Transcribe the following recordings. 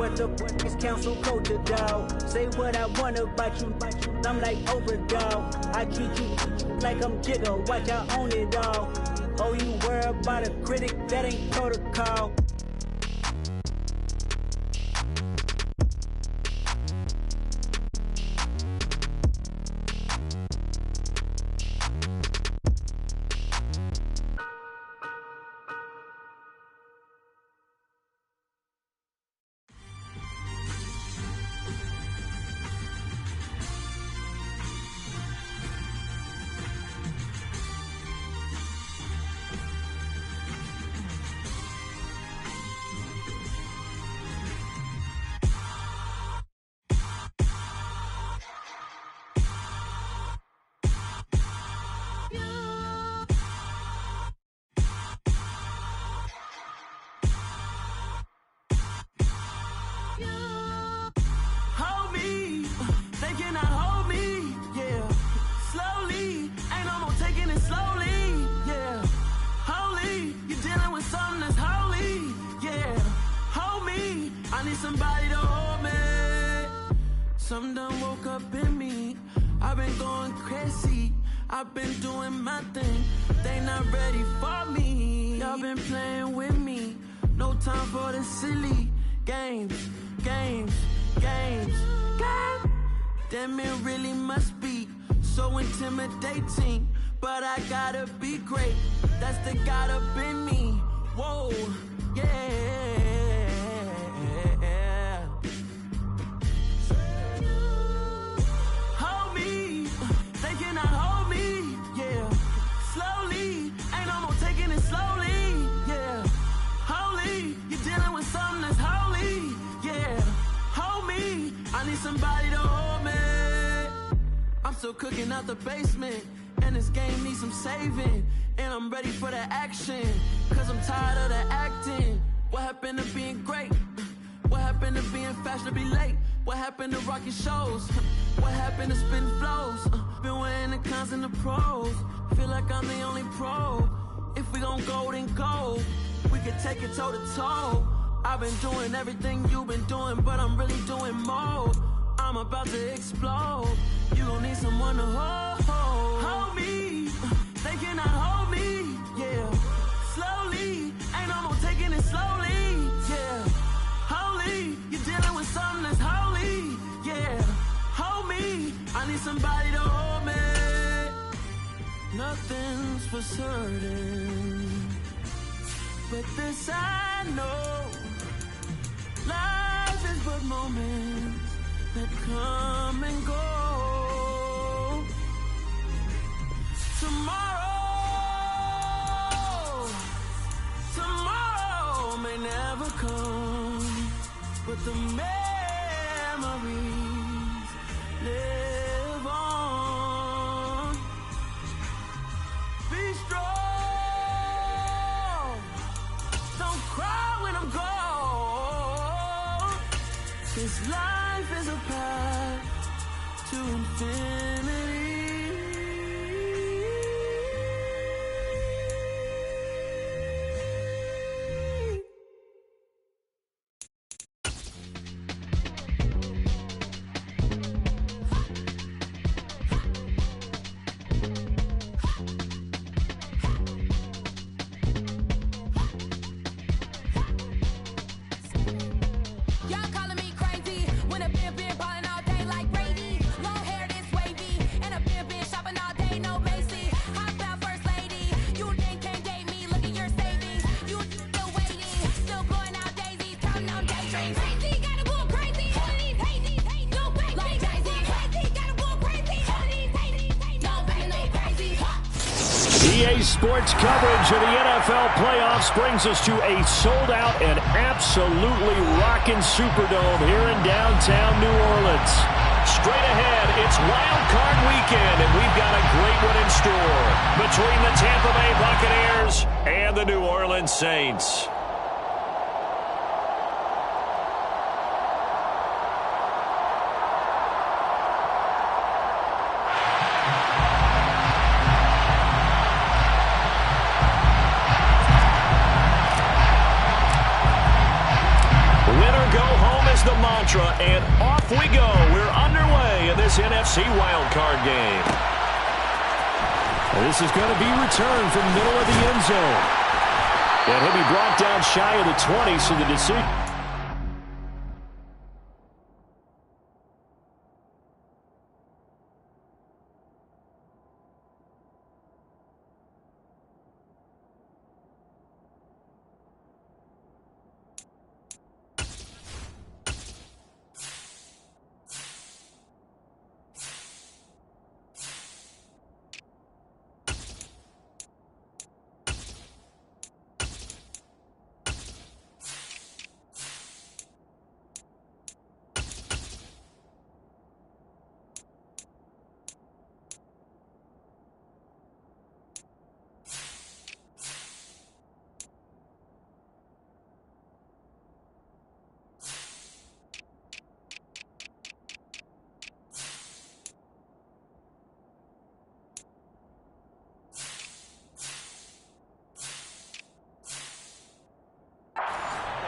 What the fuck is council culture, dog? Say what I want about you, I'm like overdog. I treat you like I'm Jigga, watch I own it all. Oh, you worry about a critic, that ain't protocol. Somebody to hold me. Something done woke up in me. I've been going crazy. I've been doing my thing. They not ready for me. Y'all been playing with me. No time for the silly games. Damn, it really must be so intimidating. But I gotta be great. That's the God up in me. Whoa, yeah. Somebody to hold me. I'm still cooking out the basement, and this game needs some saving. And I'm ready for the action, cause I'm tired of the acting. What happened to being great? What happened to being fashionably late? What happened to rocking shows? What happened to spitting flows? Been wearing the cons and the pros. Feel like I'm the only pro. If we gon' go, then go. We could take it toe to toe. I've been doing everything you've been doing, but I'm really doing more. I'm about to explode. You gon' need someone to hold me. They cannot hold me, yeah. Slowly, ain't no more taking it slowly, yeah. Holy, you're dealing with something that's holy, yeah. Hold me, I need somebody to hold me. Nothing's for certain, but this I know. Life is but moments that come and go. Tomorrow may never come, but the memories live on. Be strong, don't cry when I'm gone, 'cause life is a path to infinity. EA Sports coverage of the NFL playoffs brings us to a sold-out and absolutely rocking Superdome here in downtown New Orleans. Straight ahead, it's Wild Card Weekend, and we've got a great one in store between the Tampa Bay Buccaneers and the New Orleans Saints. is the mantra, and off we go. We're underway in this NFC wildcard game. This is going to be returned from the middle of the end zone. And he'll be brought down shy of the 20, so the decision.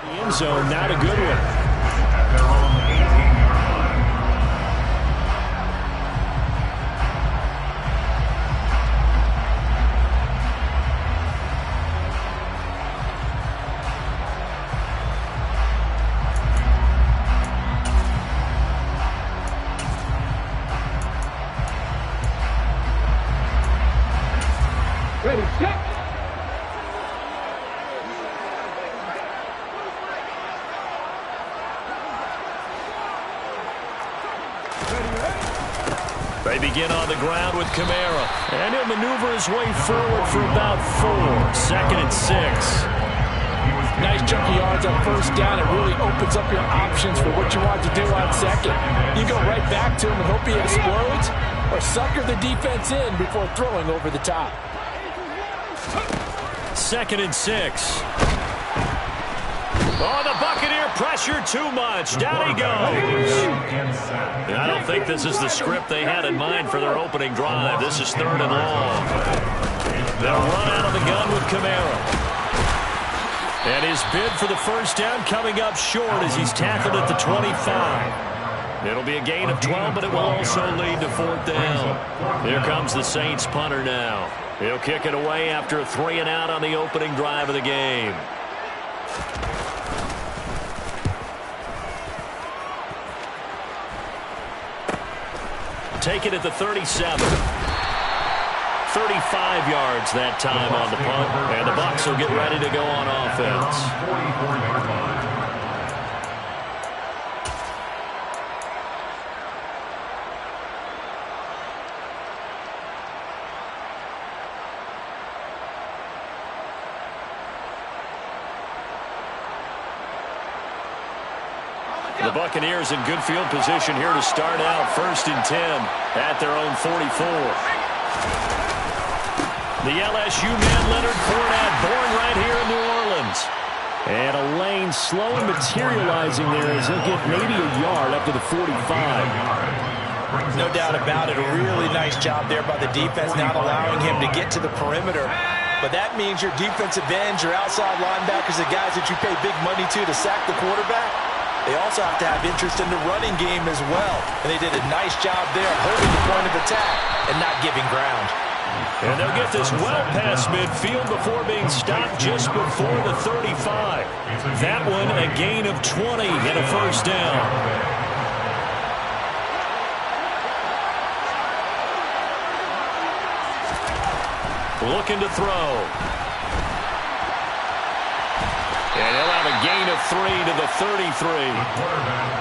The end zone, not a good one. Ready, set. They begin on the ground with Kamara. And he'll maneuver his way forward for about 4. Second and 6. Nice chunk of yards on first down. It really opens up your options for what you want to do on second. You go right back to him and hope he explodes, or sucker the defense in before throwing over the top. Second and 6. Oh, the Buccaneer pressure too much. Down he goes. I don't think this is the script they had in mind for their opening drive. This is 3rd and long. They'll run out of the gun with Kamara. And his bid for the first down coming up short as he's tackled at the 25. It'll be a gain of 12, but it will also lead to 4th down. Here comes the Saints punter now. He'll kick it away after a 3 and out on the opening drive of the game. Take it at the 37. 35 yards that time on the punt. And the Bucs will get ready to go on offense. The Buccaneers in good field position here to start out 1st and 10 at their own 44. The LSU man Leonard Fournette, born right here in New Orleans. And a lane slowly materializing there as he'll get maybe a yard up to the 45. No doubt about it. A really nice job there by the defense, not allowing him to get to the perimeter. But that means your defensive ends, your outside linebackers, the guys that you pay big money to sack the quarterback, they also have to have interest in the running game as well. And they did a nice job there holding the point of attack and not giving ground. And they'll get this well past midfield before being stopped just before the 35. That one a gain of 20 and a first down. Looking to throw. And he'll have a gain of 3 to the 33.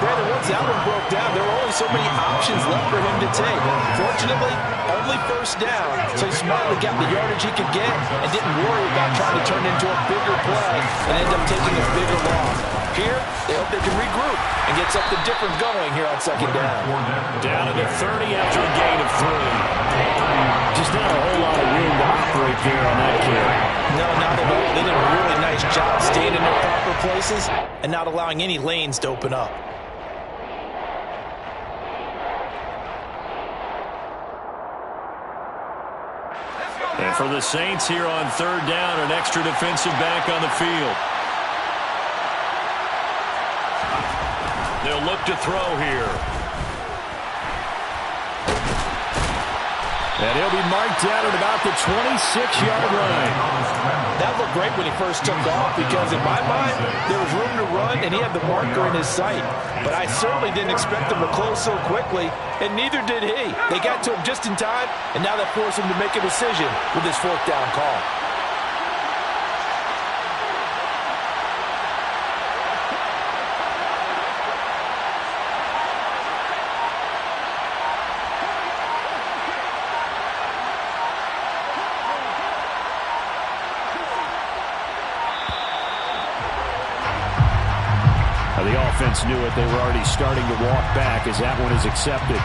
Brandon, once that one broke down, there were only so many options left for him to take. Fortunately, only first down, so he smartly got the yardage he could get and didn't worry about trying to turn into a bigger play and end up taking a bigger loss. Here, they hope they can regroup and get something different going here on second down. Down to the 30 after a gain of 3. Just not a whole lot of room to operate there on that carry. No, not at all. They did a really nice job staying in their proper places and not allowing any lanes to open up. And for the Saints here on 3rd down, an extra defensive back on the field. they'll look to throw here. And he'll be marked down at about the 26-yard line. That looked great when he first took off because, in my mind, there was room to run and he had the marker in his sight. But I certainly didn't expect him to close so quickly, and neither did he. They got to him just in time, and now that forced him to make a decision with his fourth down call. The offense knew it. They were already starting to walk back as that one is accepted.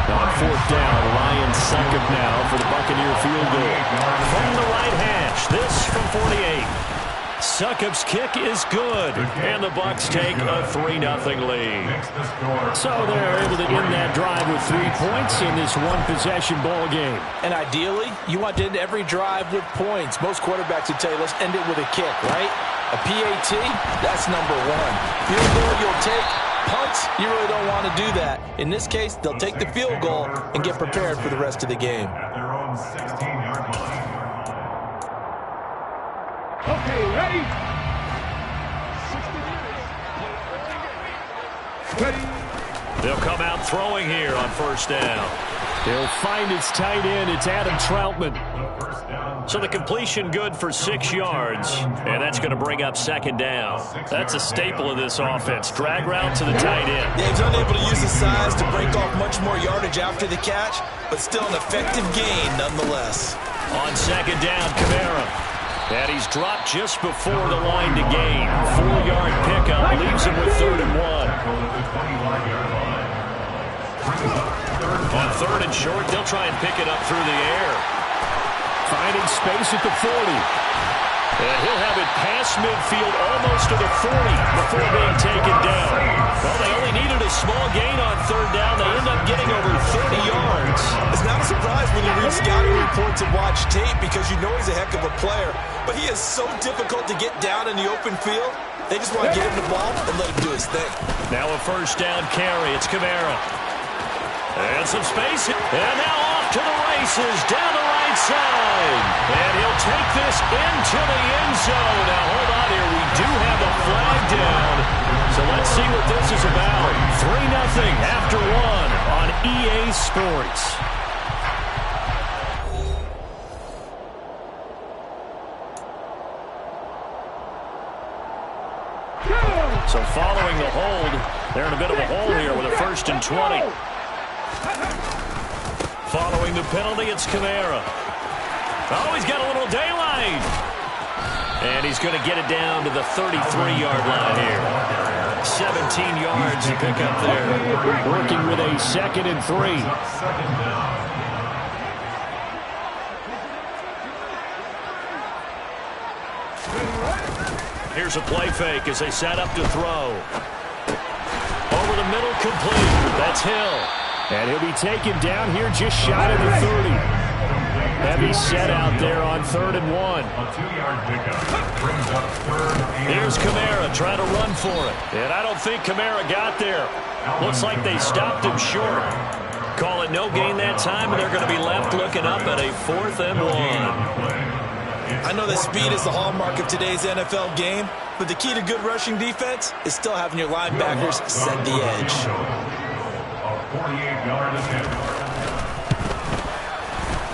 On fourth down, Ryan Succop now for the Buccaneer field goal. From the right hash, this from 48. Succop's kick is good, and the Bucs take a 3-0 lead. So they're able to end that drive with 3 points in this one-possession ball game. And ideally, you want to end every drive with points. Most quarterbacks would tell you, let's end it with a kick, right? A PAT, that's number one. Field goal you'll take. Punts, you really don't want to do that. In this case, they'll take the field goal and get prepared for the rest of the game. At their own 16-yard line. Okay, ready? 60 minutes. Ready? They'll come out throwing here on first down. He'll find his tight end. It's Adam Troutman. So the completion good for 6 yards, and that's going to bring up second down. That's a staple of this offense. Drag route to the tight end. Yeah, he's unable to use his size to break off much more yardage after the catch, but still an effective gain nonetheless. On second down, Kamara. And he's dropped just before the line to gain. 4-yard pickup leaves him with 3rd and 1. On 3rd and short, they'll try and pick it up through the air. Finding space at the 40. And he'll have it past midfield almost to the 40 before being taken down. Well, they only needed a small gain on 3rd down. They end up getting over 30 yards. It's not a surprise when you read scouting reports and watch tape because you know he's a heck of a player. But he is so difficult to get down in the open field. They just want to get him the ball and let him do his thing. Now a first down carry. It's Kamara. And some space. And now off to the races down the right side. And he'll take this into the end zone. Now hold on here. We do have a flag down. So let's see what this is about. 3-0 after 1 on EA Sports. So following the hold, they're in a bit of a hole here with a 1st and 20. Following the penalty, it's Kamara. Oh, he's got a little daylight. And he's going to get it down to the 33-yard line here. 17 yards to pick up there. Working with a 2nd and 3. Here's a play fake as they set up to throw. Over the middle, complete. That's Hill. And he'll be taken down here just shy of the 30. Heavy set out there on 3rd and 1. A 2-yard pickup brings up 3rd and Here's Kamara trying to run for it. And I don't think Kamara got there. Looks like they stopped him short. Call it no gain that time, and they're going to be left looking up at a 4th and 1. I know that speed is the hallmark of today's NFL game, but the key to good rushing defense is still having your linebackers set the edge.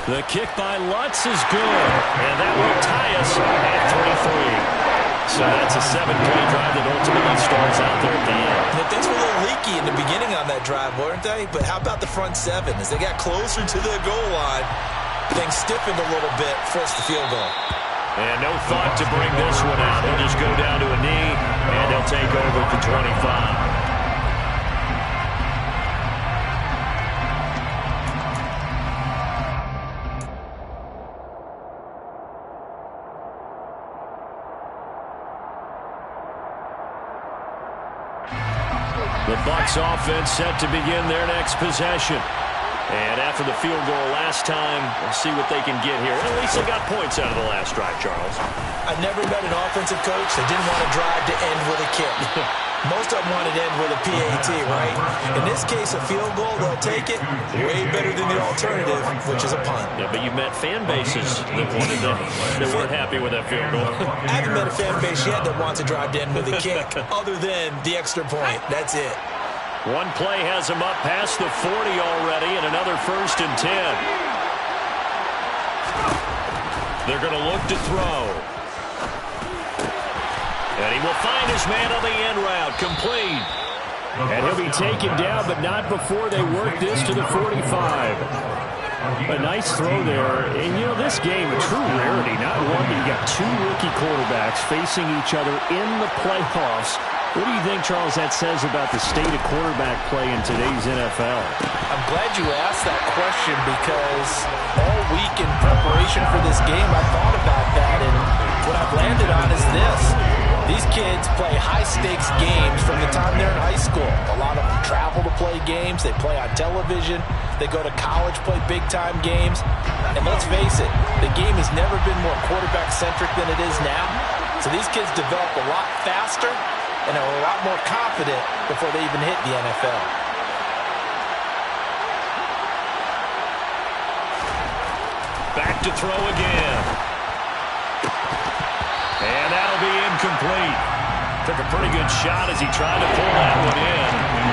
The kick by Lutz is good, and that will tie us at 3-3. So that's a 7-play drive that ultimately starts out there at the end. Yeah, things were a little leaky in the beginning on that drive, weren't they? But how about the front 7? As they got closer to the goal line, things stiffened a little bit, forced the field goal. And no thought to bring this one out. They'll just go down to a knee, and they'll take over at the 25. The Bucs offense set to begin their next possession. And after the field goal last time, we'll see what they can get here. At least they got points out of the last drive, Charles. I've never met an offensive coach that didn't want to drive to end with a kick. Most of them want it in with a PAT, right? In this case, a field goal, they'll take it way better than the alternative, which is a punt. Yeah, but you met fan bases that weren't happy with that field goal. I haven't met a fan base yet that wants to drive to end with a kick, other than the extra point. That's it. One play has him up past the 40 already, and another 1st and 10. They're going to look to throw. And he will find his man on the end route, complete. And he'll be taken down, but not before they work this to the 45. A nice throw there. And, you know, this game, a true rarity. Not one, but you got 2 rookie quarterbacks facing each other in the playoffs. What do you think, Charles, that says about the state of quarterback play in today's NFL? I'm glad you asked that question because all week in preparation for this game, I thought about that, and what I've landed on is this. These kids play high-stakes games from the time they're in high school. A lot of them travel to play games. They play on television. They go to college, play big-time games. And let's face it, the game has never been more quarterback-centric than it is now. So these kids develop a lot faster and are a lot more confident before they even hit the NFL. Back to throw again. And that'll be incomplete. Took a pretty good shot as he tried to pull that one in.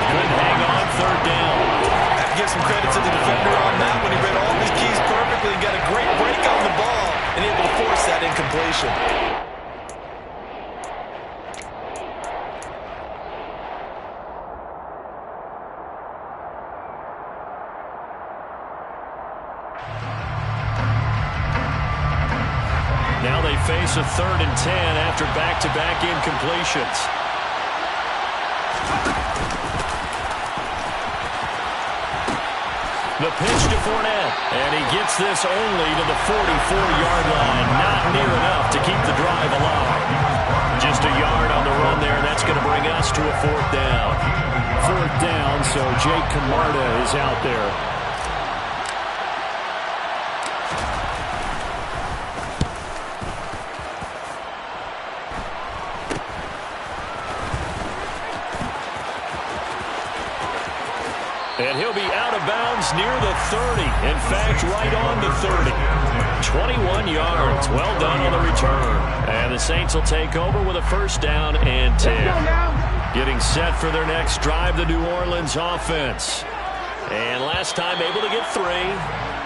Couldn't hang on 3rd down. I have to give some credit to the defender on that one. He read all of his keys perfectly, got a great break on the ball, and able to force that incompletion. Now they face a 3rd and 10 after back-to-back incompletions. The pitch to Fournette, and he gets this only to the 44-yard line. Not near enough to keep the drive alive. Just a yard on the run there. That's going to bring us to a 4th down. 4th down, so Jake Camarda is out there. And he'll be out of bounds near the 30. In fact, right on the 30. 21 yards. Well done on the return. And the Saints will take over with a 1st down and 10. Getting set for their next drive, the New Orleans offense. And last time able to get 3.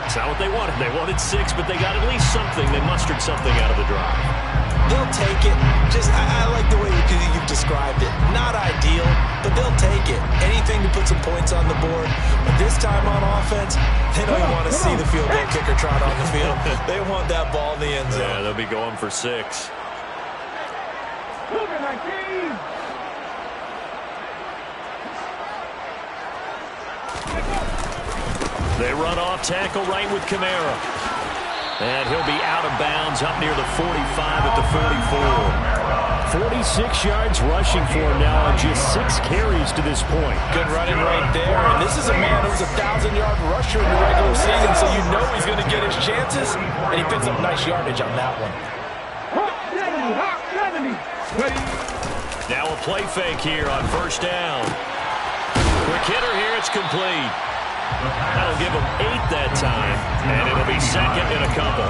It's not what they wanted. They wanted 6, but they got at least something. They mustered something out of the drive. They'll take it. I like the way you've described it. Not ideal, but they'll take it. Anything to put some points on the board. But this time on offense, they don't even want to see the field goal kicker trot on the field. They want that ball in the end zone. Yeah, they'll be going for 6. They run off tackle right with Kamara. And he'll be out of bounds up near the 45 at the 44. 46 yards rushing for him now on just 6 carries to this point. Good running right there. And this is a man who's a 1,000-yard rusher in the regular season, so you know he's going to get his chances. And he picks up nice yardage on that one. Now a play fake here on 1st down. Quick hitter here, it's complete. That'll give him 8 that time, and it'll be 2nd and a couple.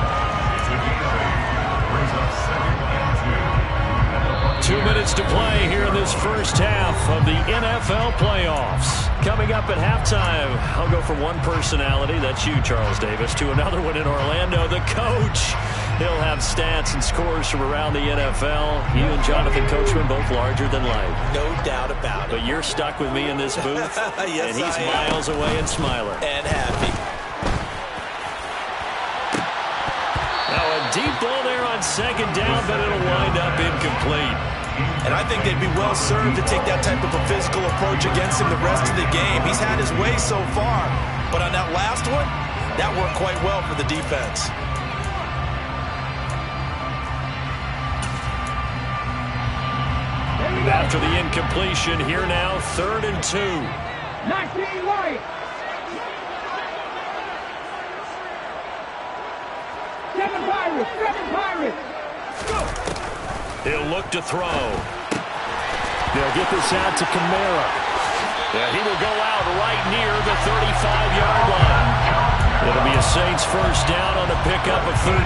2 minutes to play here in this 1st half of the NFL playoffs. Coming up at halftime, I'll go from one personality, that's you, Charles Davis, to another one in Orlando, the coach. He'll have stats and scores from around the NFL. You and Jonathan Coachman both larger than life. No doubt about it. But you're stuck with me in this booth, yes, and he's miles away and smiling. And happy. Now a deep ball there on 2nd down, but it'll wind up incomplete. And I think they'd be well served to take that type of a physical approach against him the rest of the game. He's had his way so far, but on that last one, that worked quite well for the defense. After the incompletion, here now, 3rd and 2. 19 White. 7 Pirates. Go. He'll look to throw. They'll get this out to Kamara. Yeah, he will go out right near the 35-yard line. It'll be a Saints first down on a pickup of 13.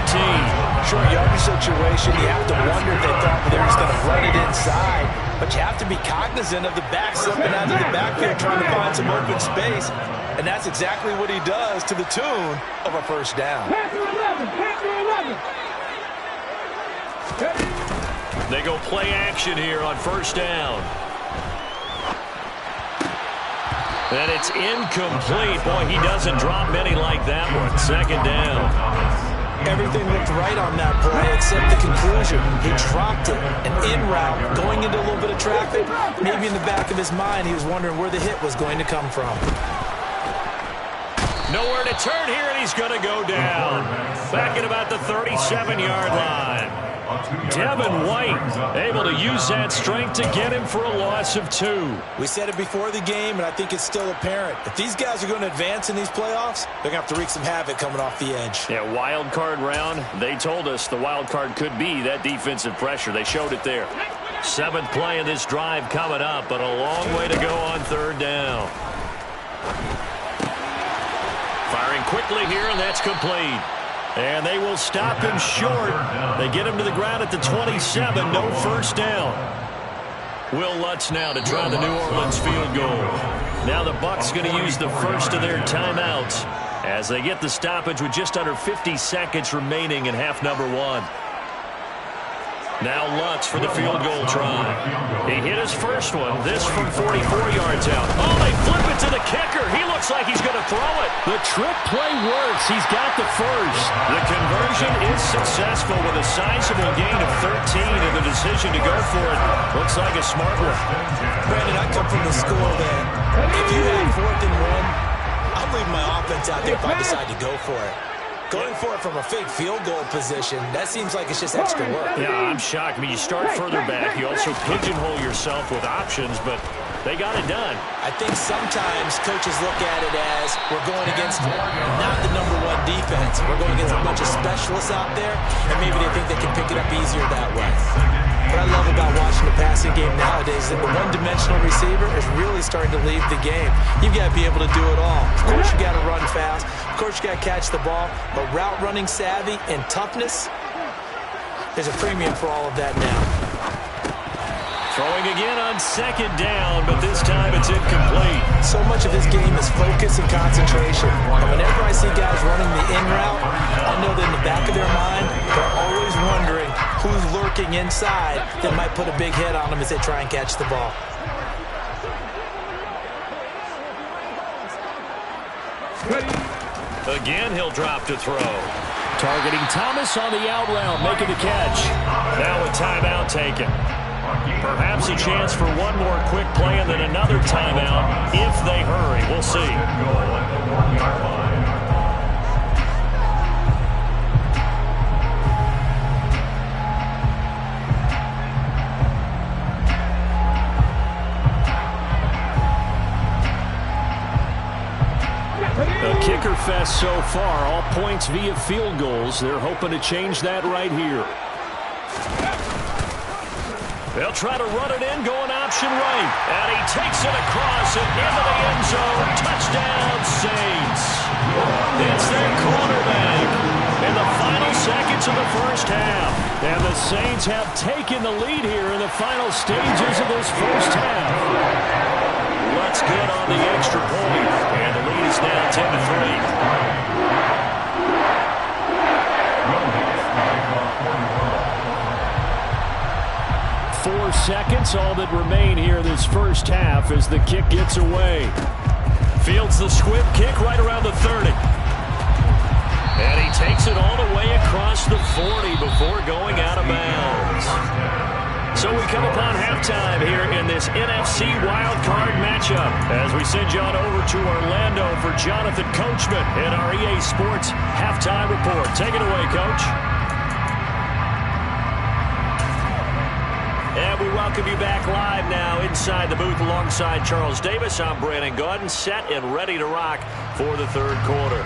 Short yardage situation, you have to wonder if they thought they were just going to run it inside. But you have to be cognizant of the back slipping out of the backfield trying to find some open space. And that's exactly what he does to the tune of a first down. They go play action here on first down. And it's incomplete. Boy, he doesn't drop many like that one. Second down. Everything looked right on that play except the conclusion. He dropped it. And en route, going into a little bit of traffic, maybe in the back of his mind, he was wondering where the hit was going to come from. Nowhere to turn here, and he's going to go down. Back at about the 37-yard line. Devin White able to use that strength to get him for a loss of 2. We said it before the game, and I think it's still apparent. If these guys are going to advance in these playoffs, they're going to have to wreak some havoc coming off the edge. Yeah, wild card round. They told us the wild card could be that defensive pressure. They showed it there. 7th play of this drive coming up, but a long way to go on third down. Firing quickly here, and that's complete. And they will stop him short. They get him to the ground at the 27. No first down. Will Lutz now to try the New Orleans field goal. Now the Bucs going to use the first of their timeouts as they get the stoppage with just under 50 seconds remaining in half number 1. Now Lutz for the field goal try. He hit his first one. This from 44 yards out. Oh, they flip it to the kicker. He looks like he's going to throw it. The trick play works. He's got the first. The conversion is successful with a sizable gain of 13 and the decision to go for it. Looks like a smart one. Brandon, I come from the school that if you have 4th and 1, I'm leaving my offense out there if I decide to go for it. Going for it from a fake field goal position, that seems like it's just extra work. Yeah, I'm shocked. I mean, you start further back. You also pigeonhole yourself with options, but they got it done. I think sometimes coaches look at it as we're going against not the #1 defense. We're going against a bunch of specialists out there, and maybe they think they can pick it up easier that way. What I love about watching the passing game nowadays is that the one-dimensional receiver is really starting to leave the game. You've got to be able to do it all. Of course, you got to run fast. Of course, you got to catch the ball. But route running savvy and toughness, there's a premium for all of that now. Throwing again on second down, but this time it's incomplete. So much of this game is focus and concentration. And whenever I see guys running the in route, I know that in the back of their mind, they're always wondering who's lurking inside that might put a big hit on them as they try and catch the ball. Again, he'll drop to throw. Targeting Thomas on the out route, making the catch. Now a timeout taken. Perhaps a chance for one more quick play and then another timeout if they hurry. We'll see. A kicker fest so far. All points via field goals. They're hoping to change that right here. They'll try to run it in, going option right. And he takes it across and into the end zone. Touchdown, Saints. It's their quarterback in the final seconds of the first half. And the Saints have taken the lead here in the final stages of this first half. Lutz good on the extra point. And the lead is now 10-3. 4 seconds, all that remain here this first half as the kick gets away. Fields the squib kick right around the 30. And he takes it all the way across the 40 before going out of bounds. So we come upon halftime here in this NFC wildcard matchup as we send you on over to Orlando for Jonathan Coachman in our EA Sports Halftime Report. Take it away, Coach. And we welcome you back live now inside the booth alongside Charles Davis. I'm Brandon Gaudin, set and ready to rock for the third quarter.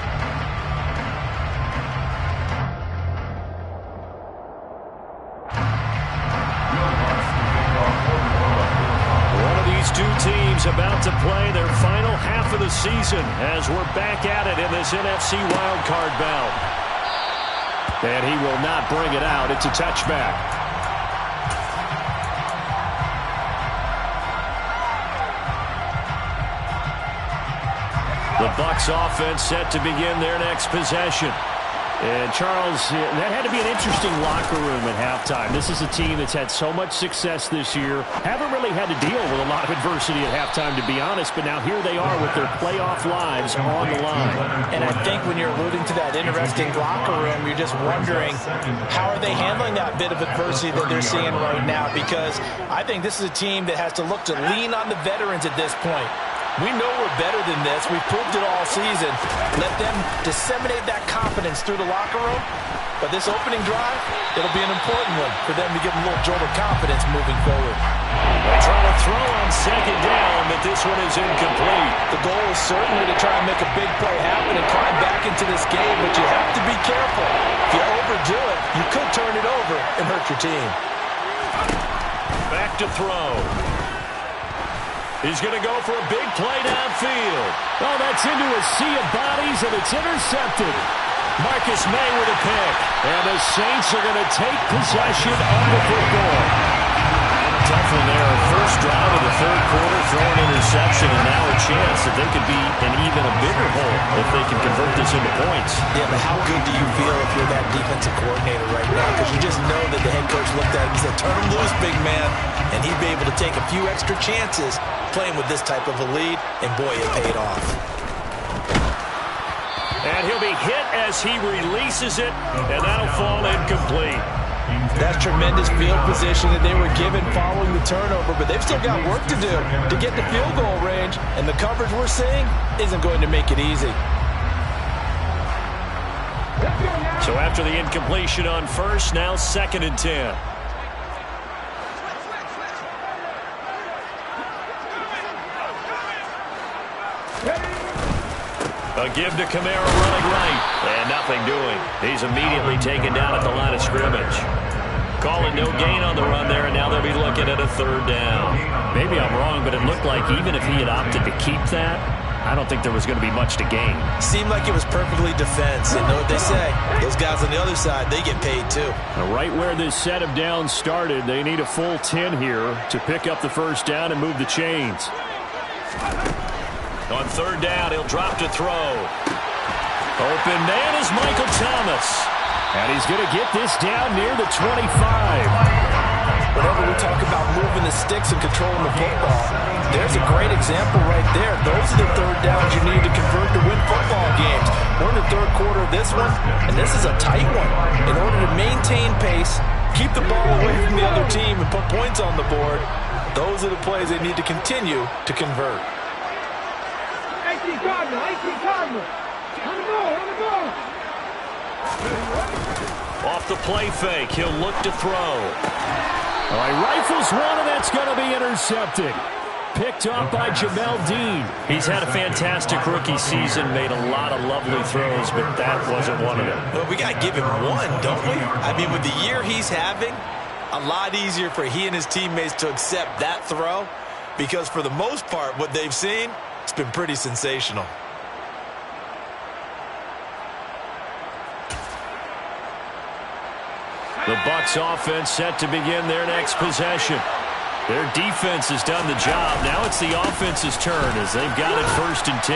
teams about to play their final half of the season as we're back at it in this NFC wildcard bout. And he will not bring it out. It's a touchback. The Bucs offense set to begin their next possession. And, Charles, that had to be an interesting locker room at halftime. This is a team that's had so much success this year. Haven't really had to deal with a lot of adversity at halftime, to be honest. But now here they are with their playoff lives on the line. And I think when you're alluding to that interesting locker room, you're just wondering how are they handling that bit of adversity that they're seeing right now. Because I think this is a team that has to look to lean on the veterans at this point. We know we're better than this. We've proved it all season. Let them disseminate that confidence through the locker room. But this opening drive, it'll be an important one for them to give them a little jolt of confidence moving forward. They try to throw on second down, but this one is incomplete. The goal is certainly to try and make a big play happen and climb back into this game, but you have to be careful. If you overdo it, you could turn it over and hurt your team. Back to throw. He's going to go for a big play downfield. Oh, that's into a sea of bodies, and it's intercepted. Marcus May with a pick. And the Saints are going to take possession of the football. Tough one there. First drive of the third quarter, throwing interception, and now a chance that they could be in even a bigger hole if they can convert this into points. Yeah, but how good do you feel if you're that defensive coordinator right now? Because you just know that the head coach looked at him and said, turn him loose, big man. And he'd be able to take a few extra chances playing with this type of a lead, and boy, it paid off. And he'll be hit as he releases it, and that'll fall incomplete. That's tremendous field position that they were given following the turnover, but they've still got work to do to get the field goal range, and the coverage we're seeing isn't going to make it easy. So after the incompletion on first, now 2nd and 10. A give to Kamara running right, and nothing doing. He's immediately taken down at the line of scrimmage. Calling no gain on the run there, and now they'll be looking at a 3rd down. Maybe I'm wrong, but it looked like even if he had opted to keep that, I don't think there was going to be much to gain. Seemed like it was perfectly defense. And know what they say? Those guys on the other side, they get paid too. Right where this set of downs started, they need a full 10 here to pick up the first down and move the chains. On 3rd down, he'll drop to throw. Open man is Michael Thomas. And he's going to get this down near the 25. Whenever we talk about moving the sticks and controlling the football, there's a great example right there. Those are the 3rd downs you need to convert to win football games. We're in the 3rd quarter of this one, and this is a tight one. In order to maintain pace, keep the ball away from the other team, and put points on the board, those are the plays they need to continue to convert. 18 Cardinal. On the ball. Off the play fake, he'll look to throw. All right, rifles one, and that's going to be intercepted. Picked off by Jamel Dean. He's had a fantastic rookie season, made a lot of lovely throws, but that wasn't one of them. Well, we got to give him one, don't we? I mean, with the year he's having, a lot easier for he and his teammates to accept that throw, because for the most part, what they've seen, it's been pretty sensational. The Bucs offense set to begin their next possession. Their defense has done the job. Now it's the offense's turn as they've got it 1st and 10.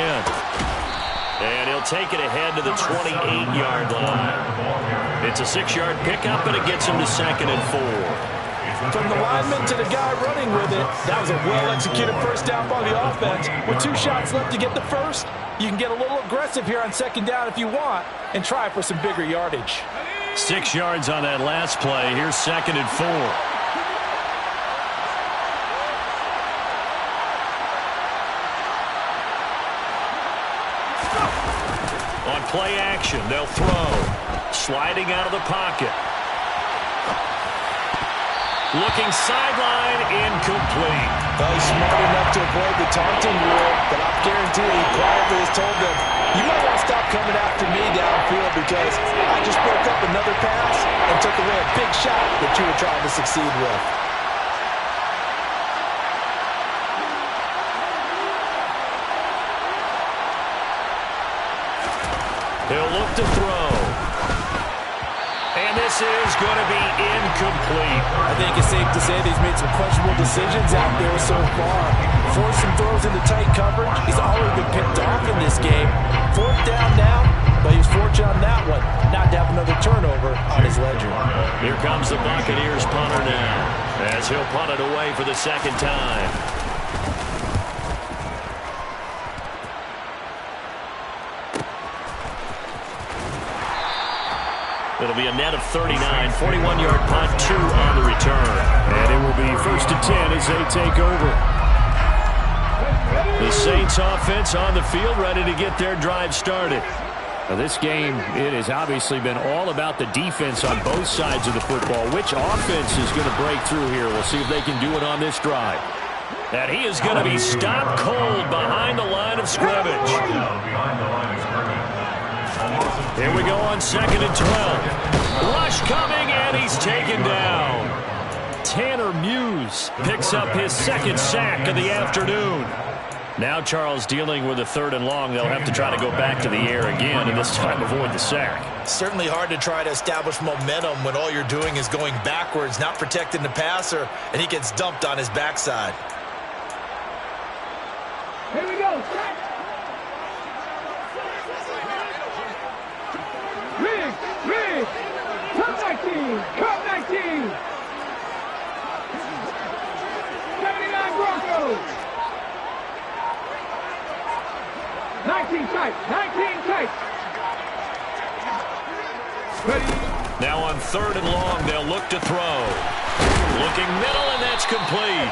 And he'll take it ahead to the 28-yard line. It's a 6-yard pickup, and it gets him to 2nd and 4. From the lineman to the guy running with it, that was a well-executed first down by the offense. With 2 shots left to get the first, you can get a little aggressive here on 2nd down if you want and try for some bigger yardage. 6 yards on that last play. Here's 2nd and 4. On play action, they'll throw. Sliding out of the pocket. Looking sideline, incomplete. Well, he's smart enough to avoid the taunting rule, but I'm guaranteeing he quietly has told them, you might want to stop coming after me downfield because I just broke up another pass and took away a big shot that you were trying to succeed with. He'll look to throw. And this is going to be incomplete. I think it's safe to say that he's made some questionable decisions out there so far. Forced some throws into tight coverage. He's already been picked off in this game. 4th down now, but he was fortunate on that one not to have another turnover on his ledger. Here comes the Buccaneers punter now, as he'll punt it away for the 2nd time. It'll be a net of 39, 41-yard punt, 2 on the return. And it will be 1st and 10 as they take over. The Saints offense on the field, ready to get their drive started. Now this game, it has obviously been all about the defense on both sides of the football. Which offense is going to break through here? We'll see if they can do it on this drive. And he is going to be stopped cold behind the line of scrimmage. Here we go on 2nd and 12. Rush coming, and he's taken down. Tanner Muse picks up his 2nd sack of the afternoon. Now Charles dealing with a 3rd and long. They'll have to try to go back to the air again, and this time avoid the sack. Certainly hard to try to establish momentum when all you're doing is going backwards, not protecting the passer, and he gets dumped on his backside. Here we go. Rig. Cut 19. Cut 19. 79 Broncos. 19 tight. 19 tight. Ready. Now on 3rd and long, they'll look to throw. Looking middle, and that's complete.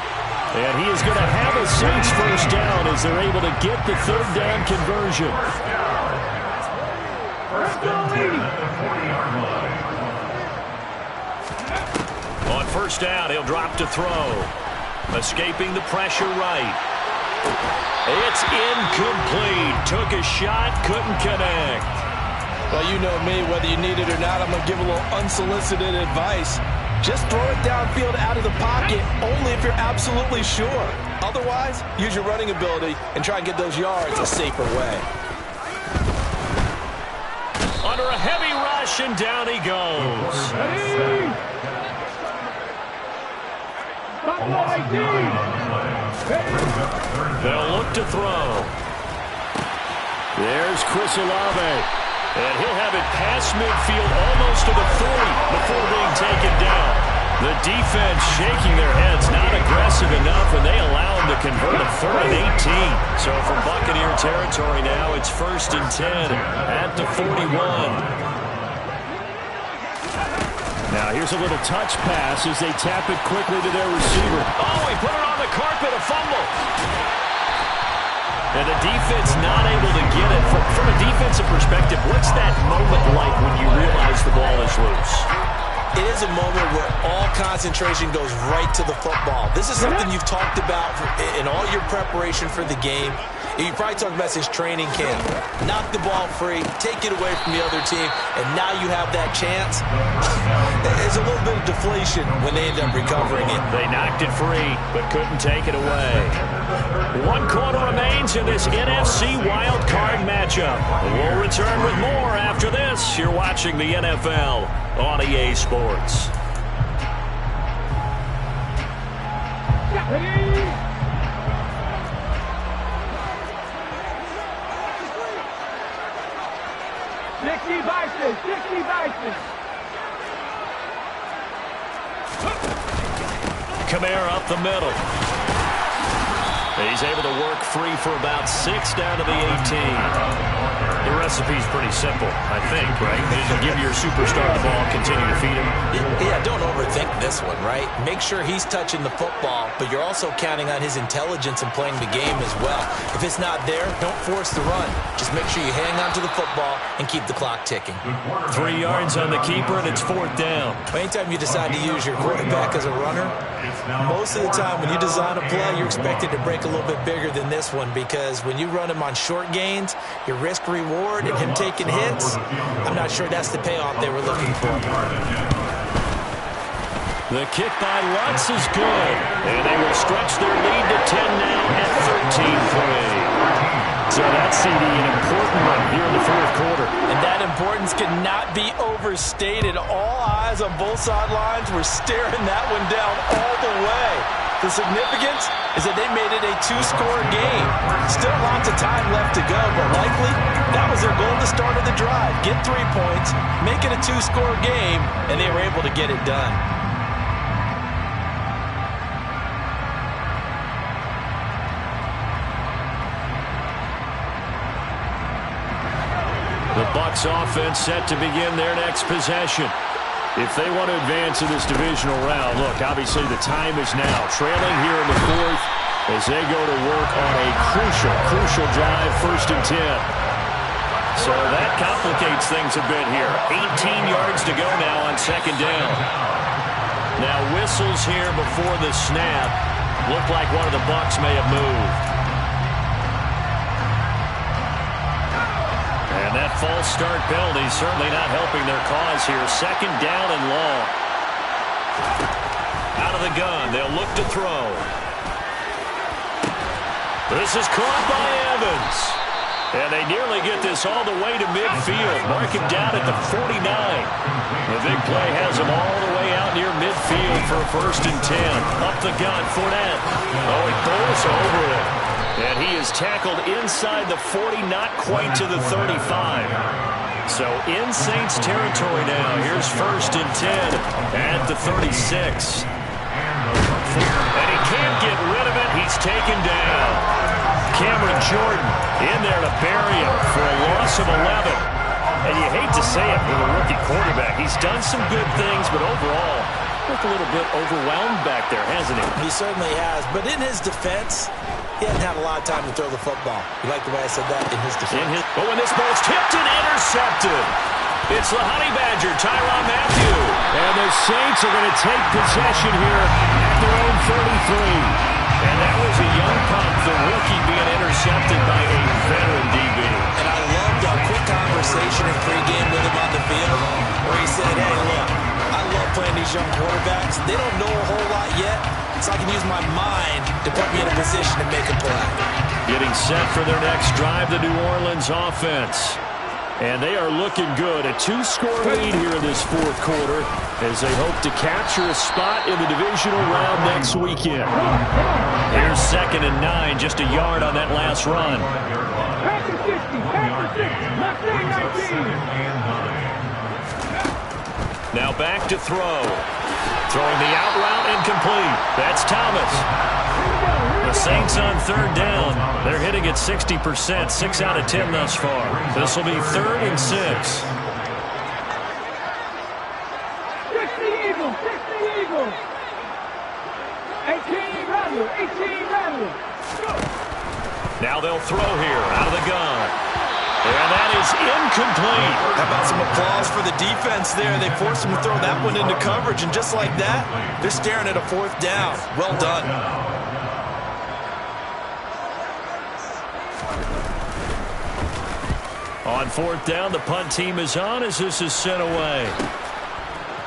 And he is going to have a Saints 1st down as they're able to get the 3rd down conversion. On 1st down, he'll drop to throw. Escaping the pressure right. It's incomplete. Took a shot, couldn't connect. Well, you know me, whether you need it or not, I'm going to give a little unsolicited advice. Just throw it downfield out of the pocket, only if you're absolutely sure. Otherwise, use your running ability and try and get those yards a safer way. Under a heavy rush, and down he goes. They'll look to throw. There's Chris Olave. And he'll have it past midfield almost to the 40 before being taken down. The defense shaking their heads, not aggressive enough, and they allow him to convert a 3rd and 18. So from Buccaneer territory now, it's 1st and 10 at the 41. Now here's a little touch pass as they tap it quickly to their receiver. Oh, he put it on the carpet, a fumble. And the defense not able to get it. From a defensive perspective, what's that moment like when you realize the ball is loose? It is a moment where all concentration goes right to the football. This is something you've talked about in all your preparation for the game. You probably talked about this training camp. Knock the ball free, take it away from the other team, and now you have that chance. There's a little bit of deflation when they end up recovering it. They knocked it free, but couldn't take it away. 1 quarter remains in this NFC wild card matchup. We'll return with more after this. You're watching the NFL on EA Sports. Kamara up the middle. He's able to work free for about 6 down to the 18. The recipe's pretty simple, I think, right? Just give your superstar the ball, continue to feed him. Yeah, don't overthink this one, right? Make sure he's touching the football, but you're also counting on his intelligence and playing the game as well. If it's not there, don't force the run. Just make sure you hang on to the football and keep the clock ticking. 3 yards on the keeper, and it's 4th down. Anytime you decide to use your quarterback as a runner, most of the time when you design a play, you're expected to break a little bit bigger than this one, because when you run him on short gains, your risk-reward and him taking hits, I'm not sure that's the payoff they were looking for. The kick by Lutz is good, and they will stretch their lead to 10 now at 13-3. So that CD, an important one here in the fourth quarter. And that importance cannot be overstated. All eyes on both sidelines were staring that one down all the way. The significance is that they made it a two-score game. Still lots of time left to go, but likely that was their goal to start of the drive. Get 3 points, make it a two-score game, and they were able to get it done. The Bucs offense set to begin their next possession. If they want to advance in this divisional round, look, obviously the time is now. Trailing here in the fourth as they go to work on a crucial drive, 1st and 10. So that complicates things a bit here. 18 yards to go now on 2nd down. Now whistles here before the snap. Looked like one of the Bucs may have moved. And that false start penalty certainly not helping their cause here. 2nd down and long. Out of the gun. They'll look to throw. This is caught by Evans. And they nearly get this all the way to midfield. Mark him down at the 49. The big play has him all the way out near midfield for a 1st and 10. Up the gun, Fournette. Oh, he goes over it. And he is tackled inside the 40, not quite to the 35. So in Saints territory now. Here's 1st and 10 at the 36. And he can't get rid of it. He's taken down. Cameron Jordan in there to bury him for a loss of 11. And you hate to say it with a rookie quarterback. He's done some good things, but overall, looked a little bit overwhelmed back there, hasn't he? He certainly has. But in his defense, he hasn't had a lot of time to throw the football. You like the way I said that? In his defense. But when this ball's tipped and intercepted, it's the Honey Badger, Tyrann Mathieu. And the Saints are going to take possession here at their own 33. And that was a young punt, the rookie being intercepted by a veteran DB. And I loved our quick conversation in pregame with him on the field where he said, hey, look, I love playing these young quarterbacks. They don't know a whole lot yet, so I can use my mind to put me in a position to make a play. Getting set for their next drive, the New Orleans offense. And they are looking good. A 2-score lead here in this fourth quarter as they hope to capture a spot in the divisional round next weekend. Here's 2nd and 9, just a yard on that last run. Now back to throw. Throwing the out route incomplete. That's Thomas. The Saints on 3rd down. They're hitting at 60%, 6 out of 10 thus far. This will be 3rd and 6. 6 the Eagles, 6 the Eagles. 18 rattle. Now they'll throw here out of the gun. And that is incomplete. How about some applause for the defense there? They forced him to throw that one into coverage, and just like that, they're staring at a 4th down. Well done. On 4th down, the punt team is on as this is sent away.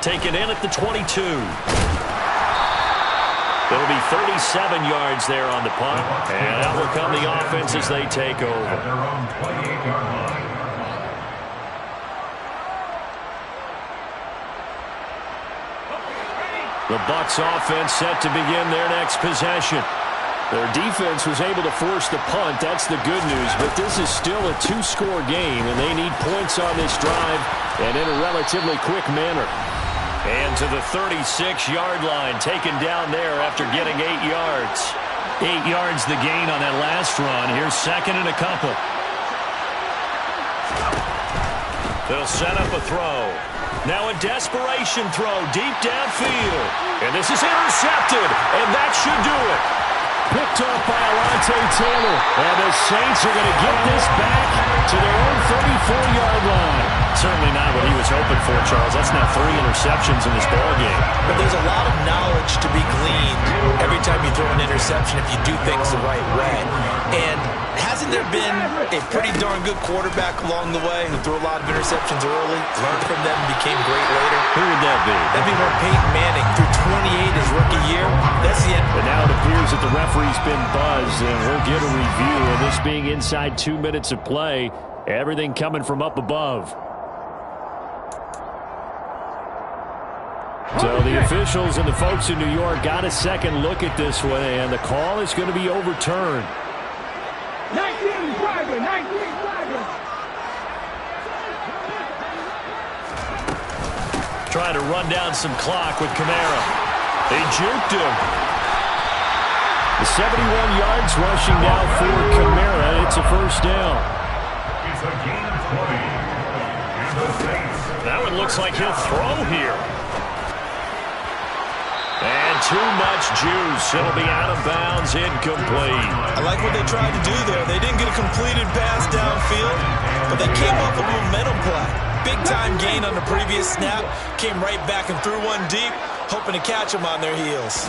Taken in at the 22. It'll be 37 yards there on the punt. And out will come the offense as they take over. The Bucs offense set to begin their next possession. Their defense was able to force the punt. That's the good news. But this is still a 2-score game, and they need points on this drive and in a relatively quick manner. And to the 36-yard line, taken down there after getting 8 yards. 8 yards the gain on that last run. Here's 2nd and a couple. They'll set up a throw. Now a desperation throw deep downfield. And this is intercepted, and that should do it. Picked up by Alontae Taylor. And the Saints are going to get this back to their own 34-yard line. Certainly not what he was hoping for, Charles. That's now 3 interceptions in this ballgame. But there's a lot of knowledge to be gleaned every time you throw an interception if you do things the right way. And hasn't there been a pretty darn good quarterback along the way who threw a lot of interceptions early, learned from them, and became great later? Who would that be? That'd be Peyton Manning threw 28 his rookie year. That's the end. But now it appears that the referee's been buzzed, and we'll get a review. And this being inside 2 minutes of play, everything coming from up above. So the officials and the folks in New York got a second look at this one, and the call is going to be overturned. 19 flagging, 19 flagging. Trying to run down some clock with Kamara. They juked him. The 71 yards rushing now for Kamara. It's a first down. It's a gain of 20. And the Saints. That one looks like he'll throw here. And too much juice. It'll be out of bounds, incomplete. I like what they tried to do there. They didn't get a completed pass downfield, but they came off a momentum play. Big-time gain on the previous snap. Came right back and threw one deep, hoping to catch them on their heels.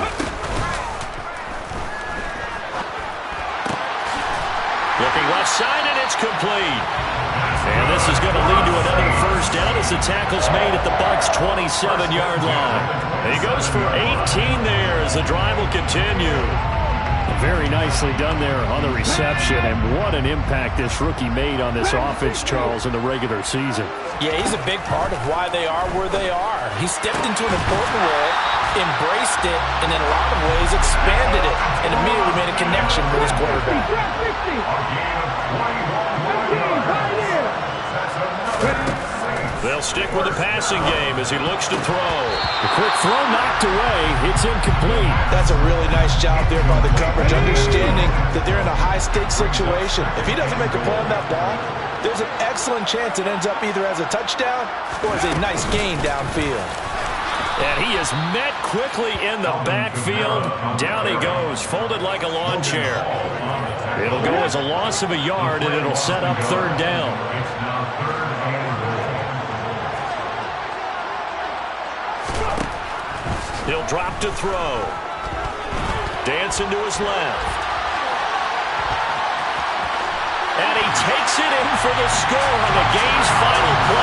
Looking left side, and it's complete. And this is going to lead to another first down as the tackle's made at the Bucs' 27-yard line. And he goes for 18 there as the drive will continue. Very nicely done there on the reception, and what an impact this rookie made on this offense, Charles, in the regular season. Yeah, he's a big part of why they are where they are. He stepped into an important role, embraced it, and in a lot of ways expanded it, and immediately made a connection with his quarterback. They'll stick with the passing game as he looks to throw. The quick throw knocked away. It's incomplete. That's a really nice job there by the coverage, understanding that they're in a high-stakes situation. If he doesn't make a play on that ball, there's an excellent chance it ends up either as a touchdown or as a nice gain downfield. And he is met quickly in the backfield. Down he goes, folded like a lawn chair. It'll go as a loss of a yard, and it'll set up third down. He'll drop to throw. Dancing to his left. And he takes it in for the score on the game's final play.